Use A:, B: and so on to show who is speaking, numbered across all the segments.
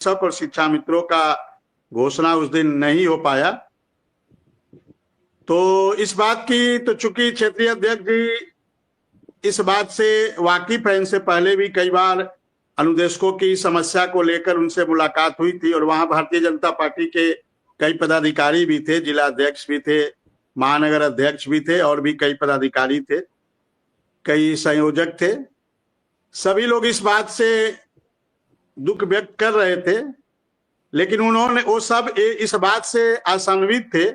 A: सब और शिक्षा मित्रों का घोषणा उस दिन नहीं हो पाया। तो इस बात की तो चूंकि क्षेत्रीय अध्यक्ष जी इस बात से वाकिफ है, इनसे पहले भी कई बार अनुदेशकों की समस्या को लेकर उनसे मुलाकात हुई थी और वहां भारतीय जनता पार्टी के कई पदाधिकारी भी थे, जिला अध्यक्ष भी थे, महानगर अध्यक्ष भी थे और भी कई पदाधिकारी थे, कई संयोजक थे। सभी लोग इस बात से दुख व्यक्त कर रहे थे, लेकिन उन्होंने वो सब इस बात से आशान्वित थे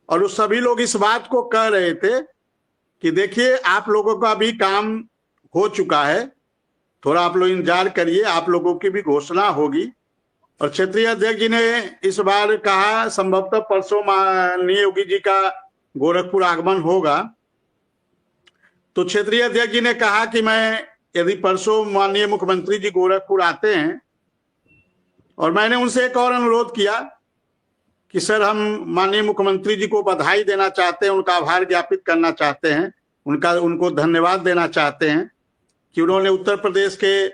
A: और वो सभी लोग इस बात को कह रहे थे कि देखिए आप लोगों का भी काम हो चुका है, थोड़ा आप लोग इंतजार करिए, आप लोगों की भी घोषणा होगी। और क्षेत्रीय अध्यक्ष जी ने इस बार कहा संभवतः परसों माननीय योगी जी का गोरखपुर आगमन होगा। तो क्षेत्रीय अध्यक्ष जी ने कहा कि मैं यदि परसों माननीय मुख्यमंत्री जी गोरखपुर आते हैं, और मैंने उनसे एक और अनुरोध किया कि सर हम माननीय मुख्यमंत्री जी को बधाई देना चाहते हैं, उनका आभार ज्ञापित करना चाहते हैं, उनको धन्यवाद देना चाहते हैं कि उन्होंने उत्तर प्रदेश के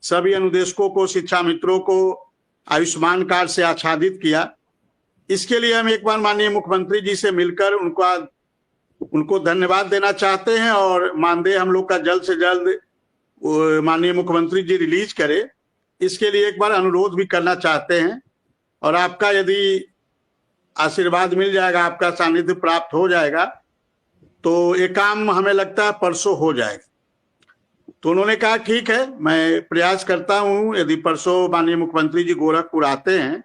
A: सभी अनुदेशकों को, शिक्षा मित्रों को आयुष्मान कार्ड से आच्छादित किया। इसके लिए हम एक बार माननीय मुख्यमंत्री जी से मिलकर उनको धन्यवाद देना चाहते हैं और मानदेय हम लोग का जल्द से जल्द माननीय मुख्यमंत्री जी रिलीज करे, इसके लिए एक बार अनुरोध भी करना चाहते हैं। और आपका यदि आशीर्वाद मिल जाएगा, आपका सानिध्य प्राप्त हो जाएगा, तो ये काम हमें लगता है परसों हो जाएगा। तो उन्होंने कहा ठीक है, मैं प्रयास करता हूं, यदि परसों माननीय मुख्यमंत्री जी गोरखपुर आते हैं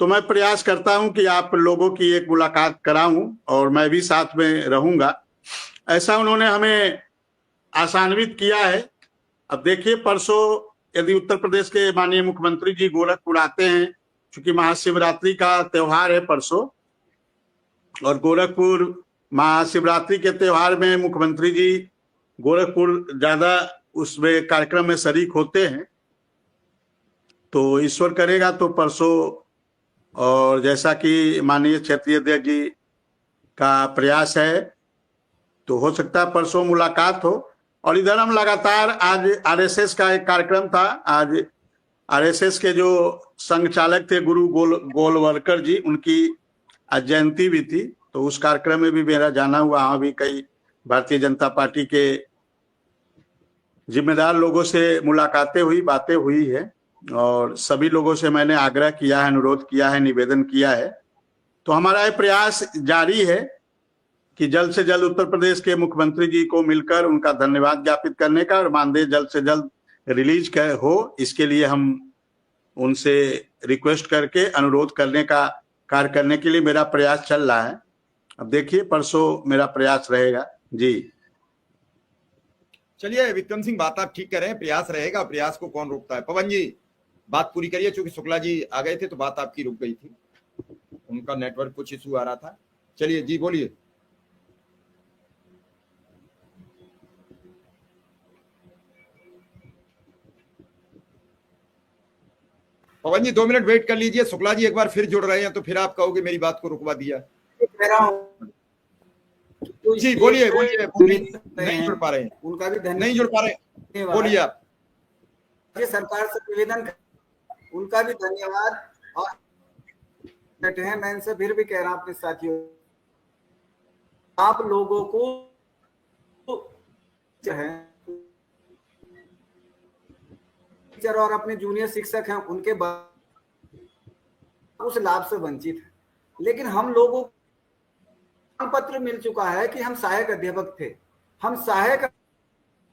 A: तो मैं प्रयास करता हूं कि आप लोगों की एक मुलाकात कराऊं और मैं भी साथ में रहूंगा, ऐसा उन्होंने हमें आशान्वित किया है। अब देखिए परसों यदि उत्तर प्रदेश के माननीय मुख्यमंत्री जी गोरखपुर आते हैं, चूंकि महाशिवरात्रि का त्योहार है परसों, और गोरखपुर महाशिवरात्रि के त्योहार में मुख्यमंत्री जी गोरखपुर ज्यादा उसमें कार्यक्रम में शरीक होते हैं, तो ईश्वर करेगा तो परसों, और जैसा कि माननीय क्षेत्रीय अध्यक्ष जी का प्रयास है तो हो सकता है परसों मुलाकात हो। और इधर हम लगातार, आज आरएसएस का एक कार्यक्रम था, आज आरएसएस के जो संघ चालक थे गुरु गोलवलकर जी, उनकी आज जयंती भी थी, तो उस कार्यक्रम में भी मेरा जाना हुआ। वहां भी कई भारतीय जनता पार्टी के जिम्मेदार लोगों से मुलाकातें हुई, बातें हुई है, और सभी लोगों से मैंने आग्रह किया है, अनुरोध किया है, निवेदन किया है। तो हमारा ये प्रयास जारी है कि जल्द से जल्द उत्तर प्रदेश के मुख्यमंत्री जी को मिलकर उनका धन्यवाद ज्ञापित करने का और मानदेय जल्द से जल्द रिलीज हो, इसके लिए हम उनसे रिक्वेस्ट करके अनुरोध करने का कार्य करने के लिए मेरा प्रयास चल रहा है। अब देखिए परसों मेरा प्रयास रहेगा जी।
B: चलिए विक्रम सिंह, बात आप ठीक कर रहे हैं, प्रयास रहेगा, प्रयास को कौन रोकता है। पवन जी बात पूरी करिए, चूंकि शुक्ला जी आ गए थे तो बात आपकी रुक गई थी, उनका नेटवर्क कुछ इशू आ रहा था। चलिए जी बोलिए। पवन जी 2 मिनट वेट कर लीजिए, शुक्ला जी एक बार फिर जुड़ रहे हैं तो फिर आप कहोगे मेरी बात को रुकवा दिया। जी बोलिए बोलिए, नहीं जुड़ पा रहे हैं,
C: उनका भी धन्यवाद,
B: नहीं जुड़ पा रहे, बोलिए आप।
C: सरकार से निवेदन, उनका भी धन्यवाद। और बैठे हैं, मैं इनसे फिर भी कह रहा हूं अपने साथियों, आप लोगों को है टीचर और अपने जूनियर शिक्षक हैं, उनके उस लाभ से वंचित है, लेकिन हम लोगों को पत्र मिल चुका है कि हम सहायक अध्यापक थे, हम सहायक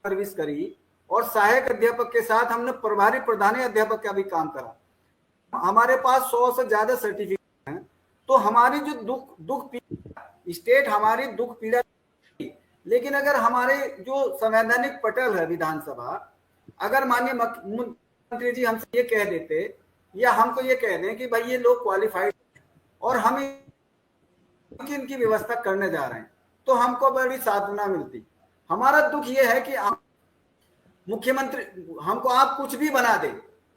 C: सर्विस करी और सहायक अध्यापक के साथ हमने प्रभारी प्रधान अध्यापक का भी काम करा। हमारे पास 100 से ज्यादा सर्टिफिकेट हैं। तो हमारी जो दुख पीड़ा, स्टेट हमारी दुख पीड़ा, लेकिन अगर हमारे जो संवैधानिक पटल है विधानसभा, अगर माननीय मुख्यमंत्री जी हमसे ये कह देते या हमको ये कह दें कि भाई ये लोग क्वालिफाइड और हम इनकी व्यवस्था करने जा रहे हैं, तो हमको बड़ी सांत्वना मिलती। हमारा दुख ये है कि मुख्यमंत्री हमको आप कुछ भी बना दे,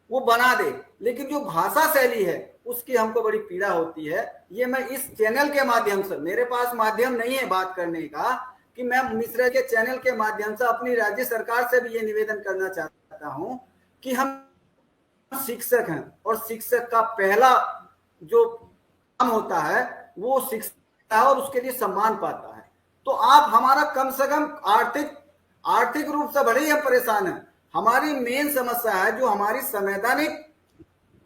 C: वो बना दे, लेकिन जो भाषा शैली है उसकी हमको बड़ी पीड़ा होती है। ये मैं इस चैनल के माध्यम से, मेरे पास माध्यम नहीं है बात करने का, कि मैं मिश्रा के चैनल के माध्यम से अपनी राज्य सरकार से भी ये निवेदन करना चाहता हूं कि हम शिक्षक हैं और शिक्षक का पहला जो काम होता है वो शिक्षक है और उसके लिए सम्मान पाता है। तो आप हमारा कम से कम आर्थिक रूप से भले ही हम परेशान हैं, हमारी मेन समस्या है जो हमारी संवैधानिक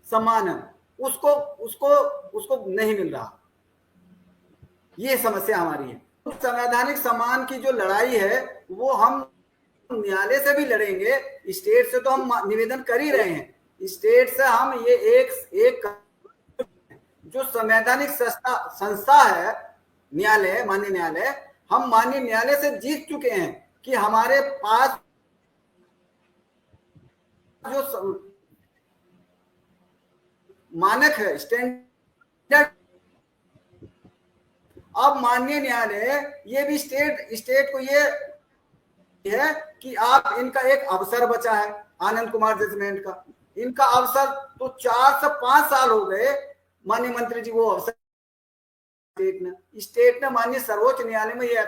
C: सम्मान है उसको उसको उसको नहीं मिल रहा, ये समस्या हमारी है। संवैधानिक सम्मान की जो लड़ाई है वो हम न्यायालय से भी लड़ेंगे, स्टेट से तो हम निवेदन कर ही रहे हैं, स्टेट से हम ये एक जो संवैधानिक संस्था है न्यायालय, माननीय न्यायालय, हम माननीय न्यायालय से जीत चुके हैं कि हमारे पास जो मानक है, स्टैंडर्ड, अब माननीय न्यायालय ये भी स्टेट को ये है कि आप इनका एक अवसर बचा है आनंद कुमार जजमेंट का, इनका अवसर तो 4 से 5 साल हो गए माननीय मंत्री जी, वो अवसर स्टेट ने माननीय सर्वोच्च न्यायालय में ये